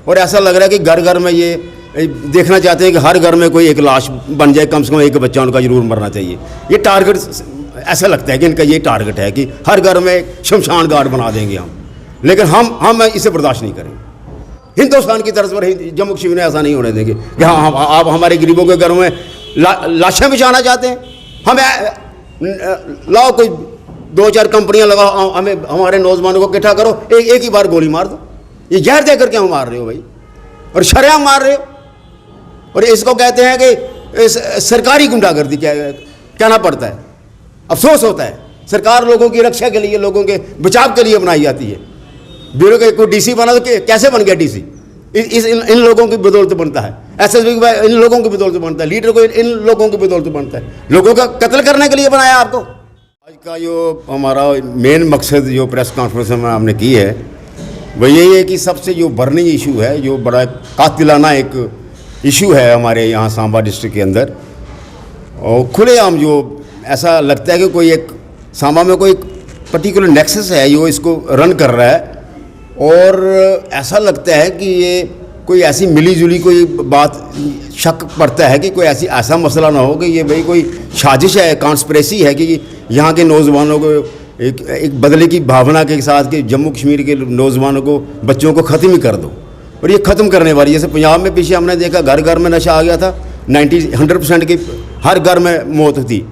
और ऐसा लग रहा है कि घर घर में ये देखना चाहते हैं कि हर घर में कोई एक लाश बन जाए, कम से कम एक बच्चा उनका जरूर मरना चाहिए। ये टारगेट ऐसा लगता है कि इनका ये टारगेट है कि हर घर में शमशान घाट बना देंगे हम, लेकिन हम इसे बर्दाश्त नहीं करेंगे। हिंदुस्तान की तरफ पर जम्मू कश्मीर में ऐसा नहीं होने देंगे कि हाँ आप हमारे गरीबों के घरों में लाशें बिछाना चाहते हैं। हमें लाओ कोई 2-4 कंपनियां लगाओ, हमें हमारे नौजवानों को इकट्ठा करो, एक ही बार गोली मार दो। ये जहर देकर क्यों मार रहे हो भाई, और शरेआम मार रहे हो। और इसको कहते हैं कि सरकारी गुंडागर्दी कहना पड़ता है। अफसोस होता है, सरकार लोगों की रक्षा के लिए, लोगों के बचाव के लिए बनाई जाती है। ब्यूरो के कोई डीसी बना तो कैसे बन गया डीसी? इन लोगों की बदौलत बनता है। एसएसबी इन लोगों की बदौलत बनता है। लीडर को इन लोगों की बदौलत बनता है। लोगों का कत्ल करने के लिए बनाया आपको। आज का जो हमारा मेन मकसद जो प्रेस कॉन्फ्रेंस में हमने की है वो यही है कि सबसे जो बर्निंग इशू है, जो बड़ा कातिलाना एक इशू है हमारे यहाँ सांबा डिस्ट्रिक्ट के अंदर, और खुलेआम जो ऐसा लगता है कि कोई एक सांबा में कोई पर्टिकुलर नेक्सस है जो इसको रन कर रहा है, और ऐसा लगता है कि ये कोई ऐसी मिली जुली कोई बात, शक पड़ता है कि कोई ऐसा मसला ना हो कि ये भाई कोई साजिश है, कॉन्स्पिरेसी है कि यहाँ के नौजवानों को एक बदले की भावना के साथ कि जम्मू कश्मीर के नौजवानों को, बच्चों को ख़त्म ही कर दो। और ये ख़त्म करने वाली, जैसे पंजाब में पीछे हमने देखा घर घर में नशा आ गया था, 100% की हर घर में मौत थी।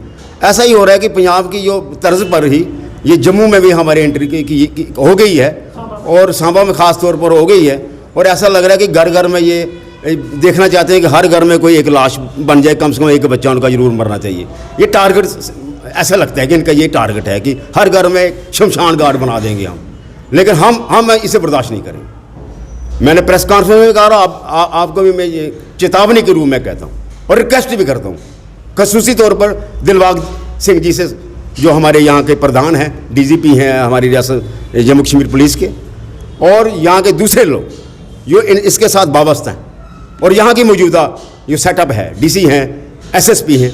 ऐसा ही हो रहा है कि पंजाब की जो तर्ज पर ही ये जम्मू में भी हमारी एंट्री की हो गई है, और सांबा में ख़ास तौर पर हो गई है। और ऐसा लग रहा है कि घर घर में ये देखना चाहते हैं कि हर घर में कोई एक लाश बन जाए, कम से कम एक बच्चा उनका जरूर मरना चाहिए। ये टारगेट ऐसा लगता है कि इनका ये टारगेट है कि हर घर में शमशान घाट बना देंगे हम, लेकिन हम इसे बर्दाश्त नहीं करेंगे। मैंने प्रेस कॉन्फ्रेंस में कहा, आपको भी मैं ये चेतावनी के रूप में कहता हूँ और रिक्वेस्ट भी करता हूँ, खसूसी तौर पर दिलबाग सिंह जी से, जो हमारे यहाँ के प्रधान हैं, डीजीपी हैं हमारी रियासत जम्मू कश्मीर पुलिस के, और यहाँ के दूसरे लोग जो इसके साथ वाबस्ता हैं, और यहाँ की मौजूदा जो सेटअप है, डीसी हैं, एसएसपी हैं,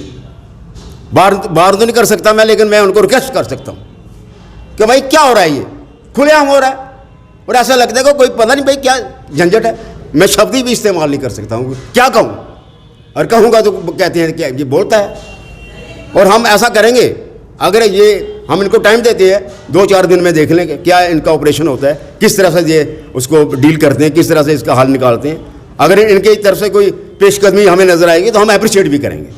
बाहर तो नहीं कर सकता मैं, लेकिन मैं उनको रिक्वेस्ट कर सकता हूँ कि भाई क्या हो रहा है, ये खुलेआम हो रहा है। और ऐसा लगता है कि कोई पता नहीं भाई क्या झंझट है। मैं शब्द भी इस्तेमाल नहीं कर सकता हूँ, क्या कहूँ, और कहूँगा तो कहते हैं कि ये बोलता है। और हम ऐसा करेंगे, अगर ये हम इनको टाइम देते हैं 2-4 दिन में देख लेंगे क्या इनका ऑपरेशन होता है, किस तरह से ये उसको डील करते हैं, किस तरह से इसका हल निकालते हैं। अगर इनकी तरफ से कोई पेशकदमी हमें नजर आएगी तो हम अप्रिशिएट भी करेंगे,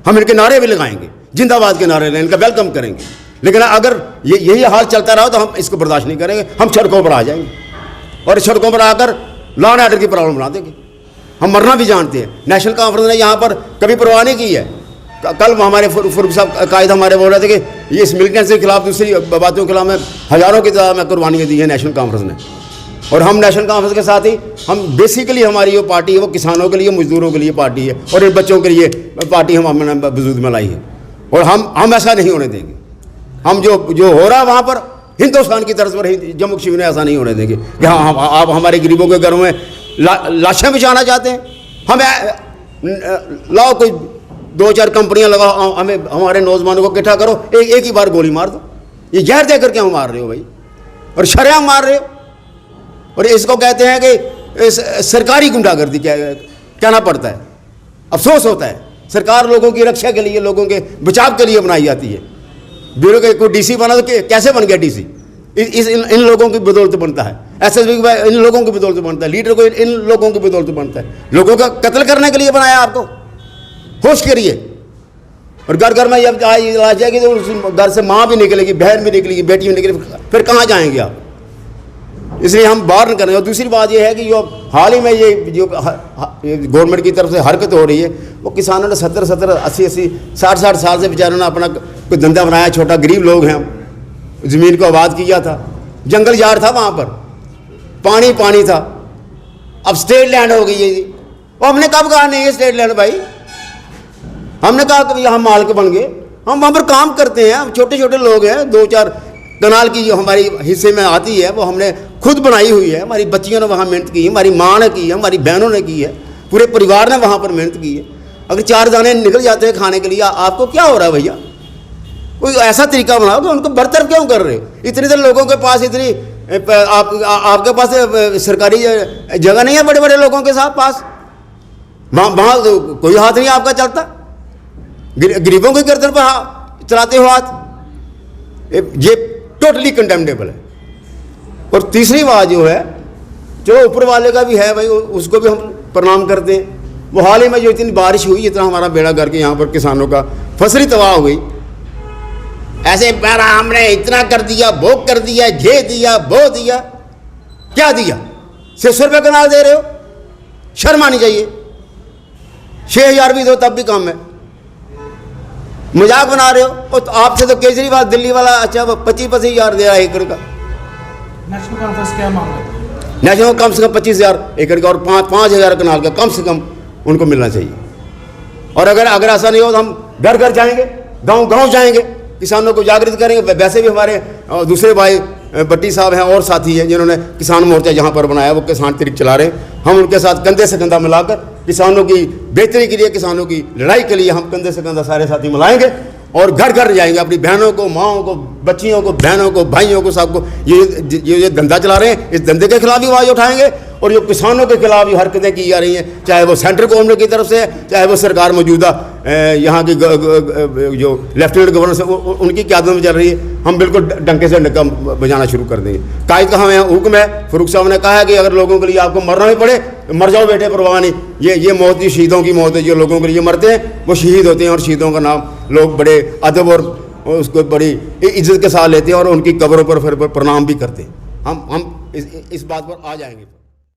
हम इनके नारे भी लगाएंगे, जिंदाबाद के नारे इनका वेलकम करेंगे। लेकिन अगर यही हाल चलता रहा तो हम इसको बर्दाश्त नहीं करेंगे। हम सड़कों पर आ जाएंगे और सड़कों पर आकर लॉ एंड ऑर्डर की प्रॉब्लम बना देंगे। हम मरना भी जानते हैं। नेशनल कॉन्फ्रेंस ने यहाँ पर कभी परवाह नहीं की है। कल हमारे फरूक साहब कायद हमारे बोल रहे थे कि ये इस मिलिटेंट के खिलाफ, दूसरी बातों के खिलाफ में हज़ारों की तादाद में कुर्बानियाँ दी हैं नेशनल कॉन्फ्रेंस ने। और हम नेशनल कॉन्फ्रेंस के साथ ही हम बेसिकली हमारी जो पार्टी है वो किसानों के लिए, मजदूरों के लिए पार्टी है, और इन बच्चों के लिए पार्टी हमने वजूद में लाई है। और हम ऐसा नहीं होने देंगे। हम जो हो रहा है वहाँ पर हिंदुस्तान की तरफ पर जम्मू कश्मीर में ऐसा नहीं होने देंगे कि हाँ आप हमारे गरीबों के घरों में लाशें बिछाना चाहते हैं। हमें लाओ कोई 2-4 कंपनियां लगाओ, हमें हमारे नौजवानों को इकट्ठा करो, एक ही बार गोली मार दो। ये जहर देकर क्यों मार रहे हो भाई, और शरेआम मार रहे हो। और इसको कहते हैं कि सरकारी गुंडागर्दी कहना पड़ता है। अफसोस होता है, सरकार लोगों की रक्षा के लिए, लोगों के बचाव के लिए बनाई जाती है। ब्यूरो के कोई डीसी बना तो कैसे बन गया डीसी? इन लोगों की बदौलत बनता है। एसएसबी इन लोगों की बदौलत बनता है। लीडर को इन लोगों की बदौलत बनता है। लोगों का कत्ल करने के लिए बनाया आपको। होश करिए। और घर घर में जब इलाज जाएगी तो घर से माँ भी निकलेगी, बहन भी निकलेगी, बेटी भी निकलेगी, फिर कहाँ जाएंगे आप? इसलिए हम बाहर न करें। और दूसरी बात यह है कि जो हाल ही में ये जो गवर्नमेंट की तरफ से हरकत हो रही है, वो किसानों ने 70-70, 80-80, 60-60 साल से बेचारों ने अपना कोई धंधा बनाया। छोटा गरीब लोग हैं हम, ज़मीन को आबाद किया था, जंगल झाड़ था, वहाँ पर पानी था। अब स्टेट लैंड हो गई है जी। और हमने कब कहा नहीं है स्टेट लैंड भाई? हमने कहा कि हम मालिक बन गए। हम वहाँ पर काम करते हैं, हम छोटे छोटे लोग हैं। 2-4 कनाल की जो हमारी हिस्से में आती है वो हमने खुद बनाई हुई है। हमारी बच्चियों ने वहाँ मेहनत की है, हमारी माँ ने की है, हमारी बहनों ने की है, पूरे परिवार ने वहाँ पर मेहनत की है। अगर 4 दाने निकल जाते हैं खाने के लिए, आपको क्या हो रहा है भैया? कोई ऐसा तरीका बनाओ कि उनको बरतर क्यों कर रहे हो? इतने लोगों के पास इतनी आपके पास सरकारी जगह नहीं है बड़े बड़े लोगों के साथ पास, वहाँ तो कोई हाथ नहीं आपका चलता, गरीबों की गर्दन पर चलाते हो हाथ, ये टोटली कंडेमनेबल है। और तीसरी बात जो है, चलो ऊपर वाले का भी है भाई, उसको भी हम प्रणाम करते हैं। वो हाल ही में जो इतनी बारिश हुई, इतना हमारा बेड़ा गर्क के यहाँ पर किसानों का फसली तबाह हो गई, ऐसे पैरा हमने इतना कर दिया, वो कर दिया, ये दिया, वो दिया, क्या दिया? 600 रुपये कनाल दे रहे हो, शर्म आनी चाहिए। 6000 भी दो तब भी कम है, मजाक बना रहे हो। और आपसे तो केजरीवाल दिल्ली वाला अच्छा 25-25 हज़ार दे रहा है एकड़ का। नेशनल कॉन्फ्रेंस क्या मांग है? नेशनल कम से कम 25,000 एकड़ का और 5,000 कनाल का कम से कम उनको मिलना चाहिए। और अगर ऐसा नहीं हो तो हम घर घर जाएंगे, गांव गांव जाएंगे, किसानों को जागृत करेंगे। वैसे भी हमारे दूसरे भाई भट्टी साहब हैं और साथी हैं जिन्होंने किसान मोर्चा यहाँ पर बनाया, वो किसान तरीक चला रहे हैं। हम उनके साथ कंधे से कंधा मिलाकर किसानों की बेहतरी के लिए, किसानों की लड़ाई के लिए हम कंधे से कंधा सारे साथी मिलाएंगे और घर घर जाएंगे, अपनी बहनों को, माओं को, बच्चियों को, बहनों को, भाइयों को, सबको ये धंधा चला रहे हैं, इस धंधे के खिलाफ भी आवाज़ उठाएंगे। और जो किसानों के खिलाफ भी हरकतें की जा रही हैं, चाहे वो सेंट्रल गवर्नमेंट की तरफ से है, चाहे वो सरकार मौजूदा यहाँ की जो लेफ्टिनेंट गवर्नर से उनकी क़यादत में चल रही है, हम बिल्कुल डंके से डंका बजाना शुरू कर देंगे। कायद का हमें हुक्म है, फारूक साहब ने कहा है कि अगर लोगों के लिए आपको मरना भी पड़े तो मर जाओ बेटे, परवाह नहीं। ये मौत ही शहीदों की मौत है, जो लोगों के लिए मरते हैं वो शहीद होते हैं। और शहीदों का नाम लोग बड़े अदब और उसको बड़ी इज्जत के साथ लेते हैं और उनकी कब्रों पर फिर प्रणाम भी करते हैं। हम इस बात पर आ जाएंगे।